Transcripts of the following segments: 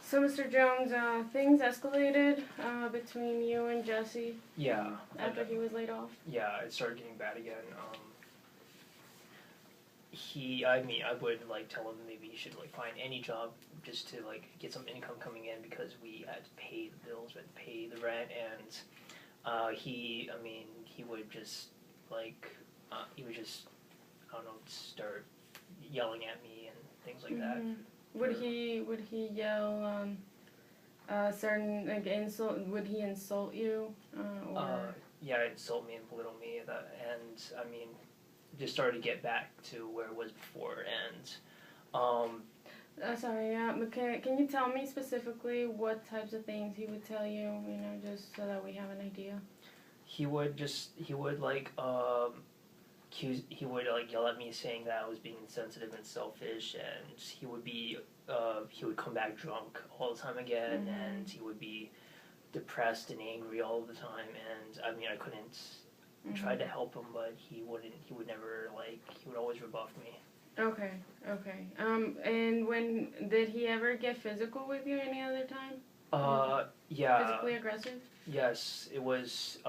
So, Mr. Jones, things escalated between you and Jesse. Yeah. After he was laid off. Yeah, it started getting bad again. I would like tell him maybe he should like find any job just to like get some income coming in because we had to pay the bills, we had to pay the rent, and he would just like I don't know, start yelling at me and things like that. Would he yell certain like insult? Would he insult you? Yeah, insult me and belittle me. And I mean, just started to get back to where it was before. And sorry, but can you tell me specifically what types of things he would tell you? You know, just so that we have an idea. He would like yell at me saying that I was being insensitive and selfish, and he would come back drunk all the time again, and he would be depressed and angry all the time. And I mean, I couldn't try to help him, but he would never he would always rebuff me. Okay. And when did he ever get physical with you any other time? Yeah. Physically aggressive? Yes, it was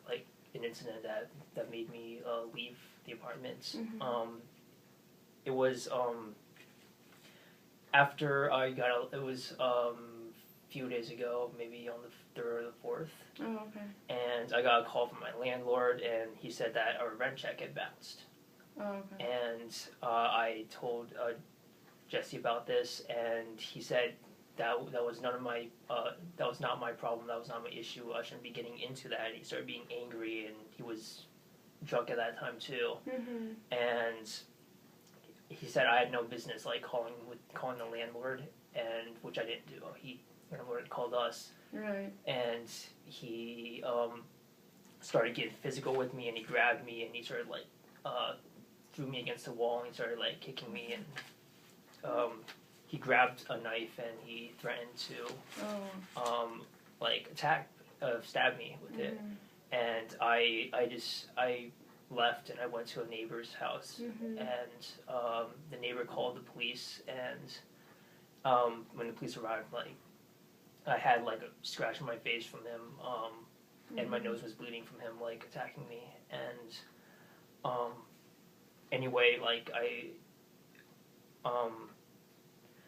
like an incident that made me leave the apartment. It was after I got out. It was few days ago, maybe on the 3rd or the 4th. Oh, okay. And I got a call from my landlord, and he said that our rent check had bounced. Oh, okay. And I told Jesse about this, and he said that was not my problem. That was not my issue. I shouldn't be getting into that. He started being angry, and he was drunk at that time too. And he said I had no business like calling the landlord, and which I didn't do. The landlord called us. Right. And he started getting physical with me, and he grabbed me, and he started threw me against the wall, and he started kicking me, and he grabbed a knife, and he threatened to stab me with it. And I left, and I went to a neighbor's house, and the neighbor called the police, and when the police arrived, I had a scratch on my face from him, and my nose was bleeding from him attacking me. And anyway,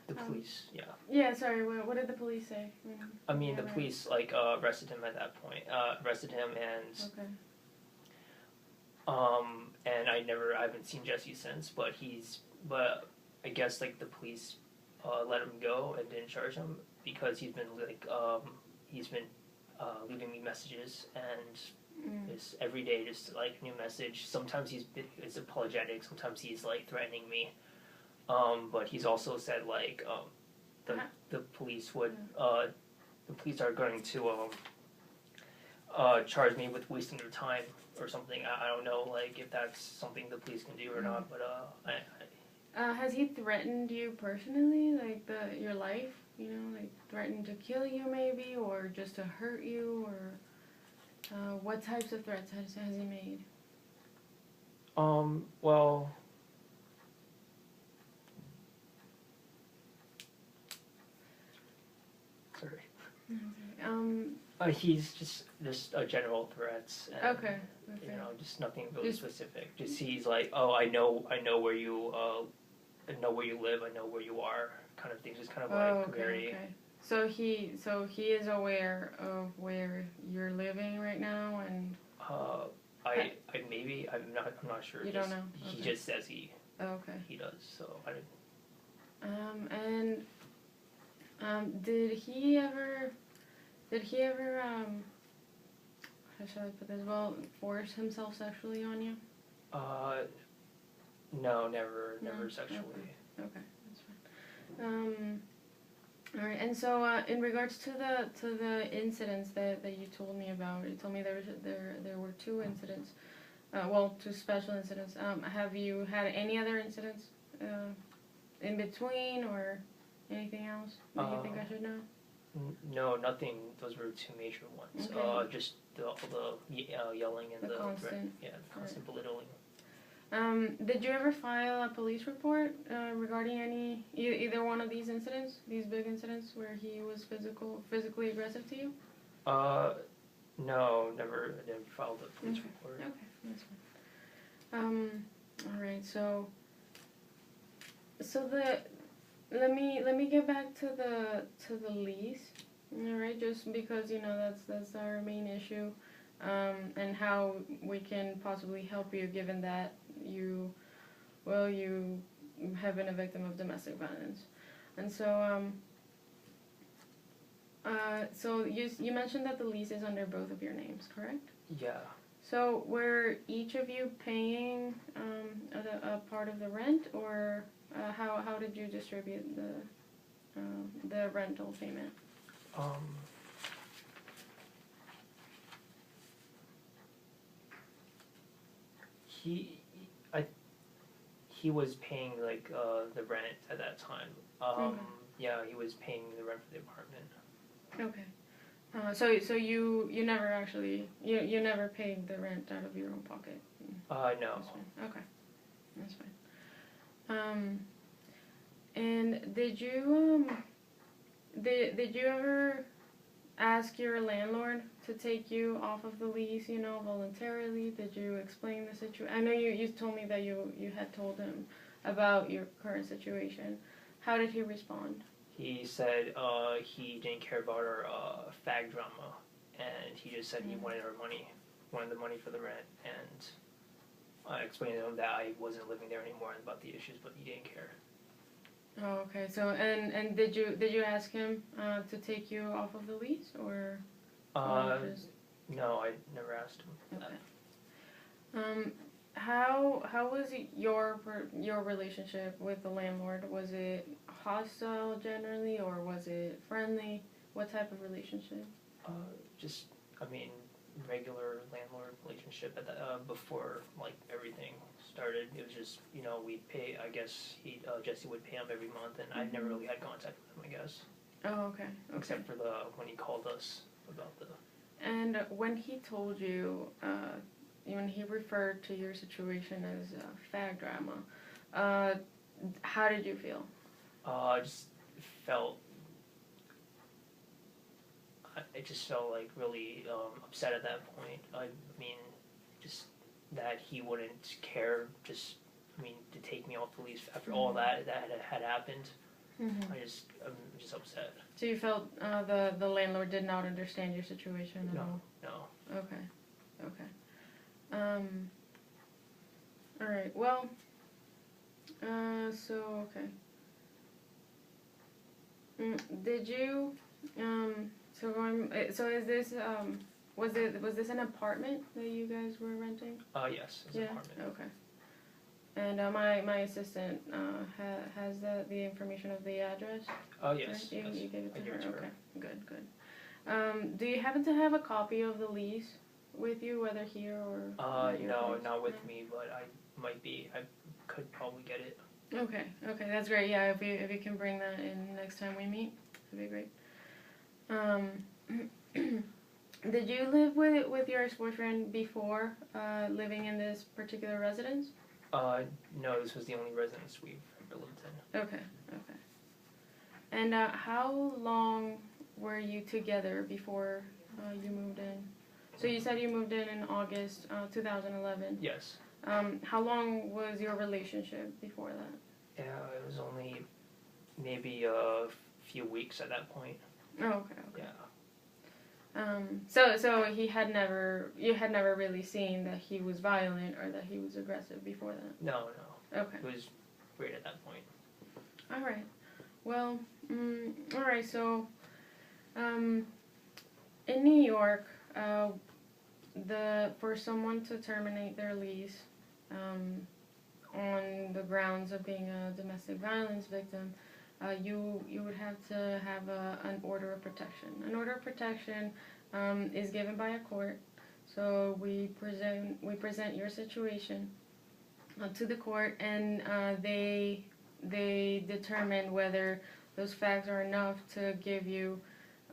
the police, yeah. Yeah, sorry, what did the police say? I mean, the police arrested him at that point. Arrested him, and okay. And I haven't seen Jesse since, but I guess the police let him go and didn't charge him because he's been leaving me messages, and just every day just new message. Sometimes it's apologetic, sometimes he's threatening me, but he's also said the police would the police are going to charge me with wasting their time or something. I don't know if that's something the police can do or not, but has he threatened you personally, your life? You know, threatened to kill you maybe, or just to hurt you, or what types of threats has he made? Well, sorry. He's just general threats. And, okay. You know, just nothing really specific. Just he's I know where you live. I know where you are. Kind of things. Just kind of very. Okay. So he is aware of where you're living right now, and. Maybe I'm not sure. You don't know. He just says he. Okay. He does. So I didn't. Did he ever how should I put this? Well, force himself sexually on you? No, never sexually. Okay, that's fine. All right, and so in regards to the incidents that you told me about, you told me there were 2 incidents, 2 special incidents. Have you had any other incidents in between or anything else that you think I should know? No, nothing. Those were 2 major ones. Okay. Just all the yelling and the constant, constant belittling. Did you ever file a police report regarding either one of these incidents, these big incidents where he was physically aggressive to you? No, never filed a police Okay. report. Okay, that's fine. All right. So the let me get back to the lease. All right, just because that's our main issue, and how we can possibly help you, given that you have been a victim of domestic violence, and so you mentioned that the lease is under both of your names, correct? Yeah. So were each of you paying a part of the rent, or how did you distribute the rental payment? He, he was paying like the rent at that time. Okay. Yeah, he was paying the rent for the apartment. Okay. So you never actually you never paid the rent out of your own pocket? No. That's fine. Okay, that's fine. And did you ever ask your landlord to take you off of the lease, voluntarily? Did you explain the situation? I know you told me that you had told him about your current situation. How did he respond? He said he didn't care about our fag drama, and he just said he wanted the money for the rent, and I explained to him that I wasn't living there anymore and about the issues, but he didn't care. Oh, okay. So and did you ask him to take you off of the lease, or just... No, I never asked him for that. How was your relationship with the landlord? Was it hostile generally, or was it friendly? What type of relationship? Just, I mean, regular landlord relationship at the, before like everything started. It was just, we'd pay. I guess Jesse would pay him every month, and I'd never really had contact with him, I guess. Oh, okay. Except for when he called us about the. And when he told you, when he referred to your situation as fag drama, how did you feel? I just felt. I just felt like really upset at that point. I mean, just that he wouldn't care. Just, to take me off the lease after all that had happened. Mm-hmm. I'm just upset. So you felt the landlord did not understand your situation at all? No. Okay. All right. Well. So okay. Did you So is this was this an apartment that you guys were renting? Yes, it's an apartment. Okay. And my assistant has the information of the address. Oh yes. Right? You gave it to her. Okay. Good. Do you happen to have a copy of the lease with you, whether here or? No, not with me, but I could probably get it. Okay, that's great. Yeah, if you can bring that in next time we meet, that'd be great. Did you live with your ex-boyfriend before living in this particular residence? No, this was the only residence we've ever lived in. Okay. And how long were you together before you moved in? So you said you moved in August 2011. Yes. How long was your relationship before that? Yeah, it was only maybe a few weeks at that point. Oh, okay. Yeah. So you had never really seen that he was violent or that he was aggressive before that? No. Okay. It was great at that point. All right. Well, all right. So, in New York, for someone to terminate their lease, on the grounds of being a domestic violence victim, you would have to have an order of protection. An order of protection is given by a court. So we present your situation to the court, and they determine whether those facts are enough to give you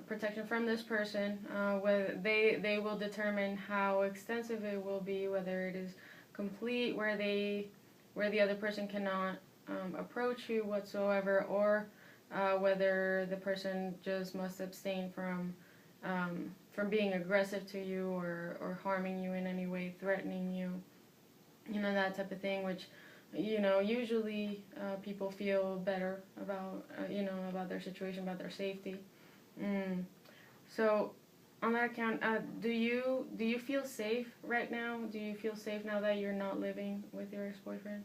protection from this person. Whether they will determine how extensive it will be, whether it is complete, where the other person cannot approach you whatsoever, or whether the person just must abstain from being aggressive to you, or harming you in any way, threatening you, that type of thing, which, usually people feel better about, about their situation, about their safety. So, on that account, do you feel safe right now? Do you feel safe now that you're not living with your ex-boyfriend?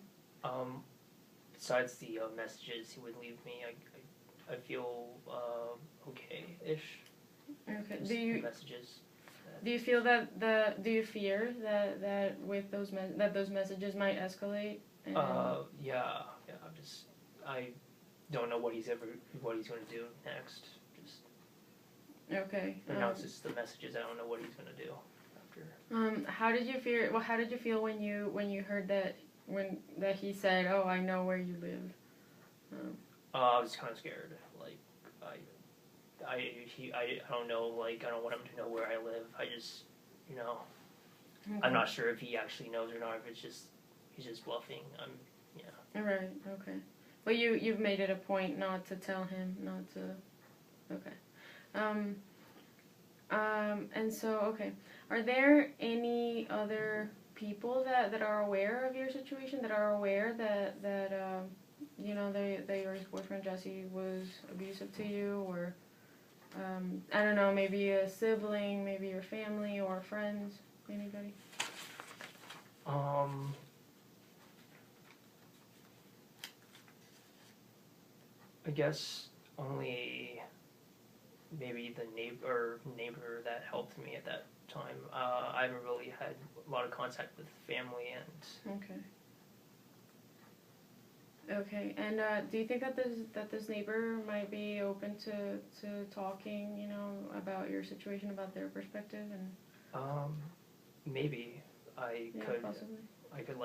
Besides the messages he would leave me, I feel okay-ish. Okay. Just the messages. Do you feel do you fear that with those those messages might escalate? Yeah. I don't know what he's going to do next. Okay. And now it's just the messages. I don't know what he's going to do after. How did you feel? Well, how did you feel when you heard that he said, "Oh, I know where you live"? I was kind of scared. Like, I don't know. Like, I don't want him to know where I live. I just, Okay. I'm not sure if he actually knows or not. If he's just bluffing. Yeah. Right. Okay. But you've made it a point not to tell him, not to. Okay. And so, okay. Are there any other people that are aware of your situation, that are aware that that your ex-boyfriend Jesse was abusive to you, or I don't know, maybe a sibling, maybe your family or friends, anybody? I guess only maybe the neighbor that helped me at that time. I haven't really had a lot of contact with family and. Okay. Okay, and do you think that this neighbor might be open to talking, about your situation, about their perspective, and? Maybe I could. Possibly. I could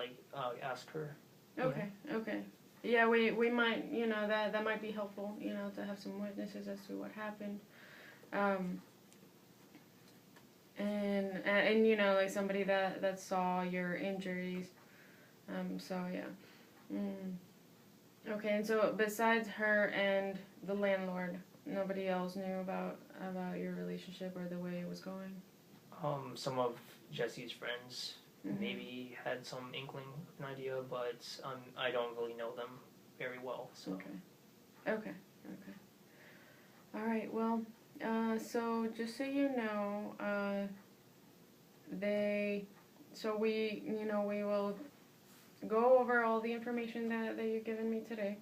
ask her. Okay. Yeah. Okay. Yeah, we might, that might be helpful, to have some witnesses as to what happened. And like somebody that saw your injuries. So yeah. Okay, and so besides her and the landlord, nobody else knew about your relationship or the way it was going? Some of Jesse's friends Mm-hmm. maybe had some inkling, an idea, but I don't really know them very well. So. Okay. All right. Well, so just so you know, we will go over all the information that you've given me today.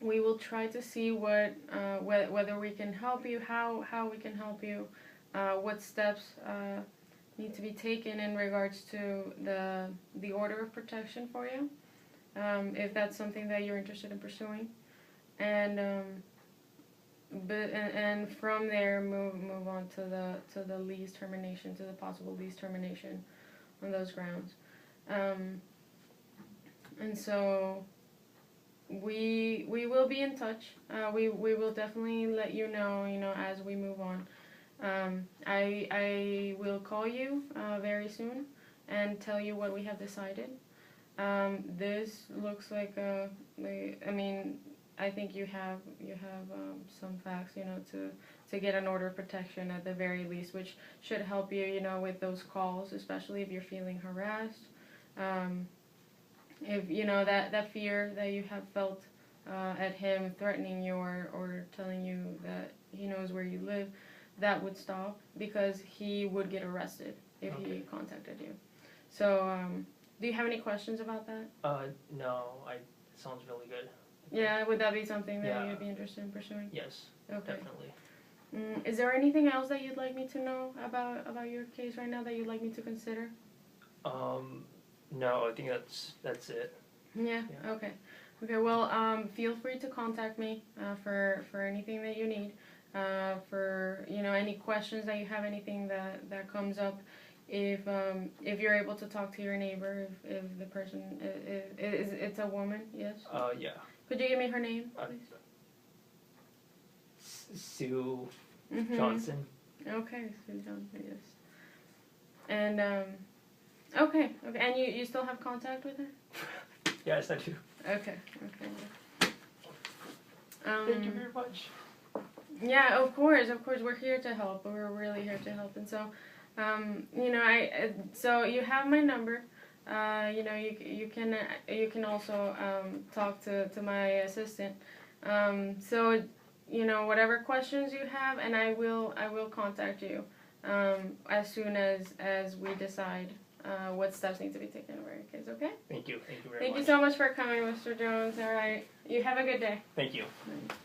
We will try to see whether we can help you, how we can help you, what steps need to be taken in regards to the order of protection for you, if that's something that you're interested in pursuing, and from there move on to the lease termination, to the possible lease termination on those grounds. And so we will be in touch. We will definitely let you know, as we move on. I will call you very soon and tell you what we have decided. This looks like I think you have some facts, to get an order of protection at the very least, which should help you, with those calls, especially if you're feeling harassed. If that fear that you have felt at him threatening you or telling you that he knows where you live, that would stop, because he would get arrested if he contacted you. So, do you have any questions about that? No. It sounds really good. Yeah, would that be something that you'd be interested in pursuing? Yes, okay. Definitely. Is there anything else that you'd like me to know about your case right now that you'd like me to consider? No, I think that's it. Yeah. Okay. Well, feel free to contact me for anything that you need. For any questions that you have, anything that comes up. If you're able to talk to your neighbor, if the person it's a woman, yes. Yeah. Could you give me her name, please? Sue Johnson. Okay, Sue Johnson, yes. And Okay. Okay. And you still have contact with her? Yes, I do. Okay. Okay. Thank you very much. Yeah, of course. We're here to help. We're really here to help. And so, you know, so you have my number. You know, you can also talk to my assistant. So, you know, whatever questions you have, and I will contact you as soon as we decide what steps need to be taken over your case. Okay? Thank you very much. Thank you so much for coming, Mr. Jones. All right. You have a good day. Thank you. Bye.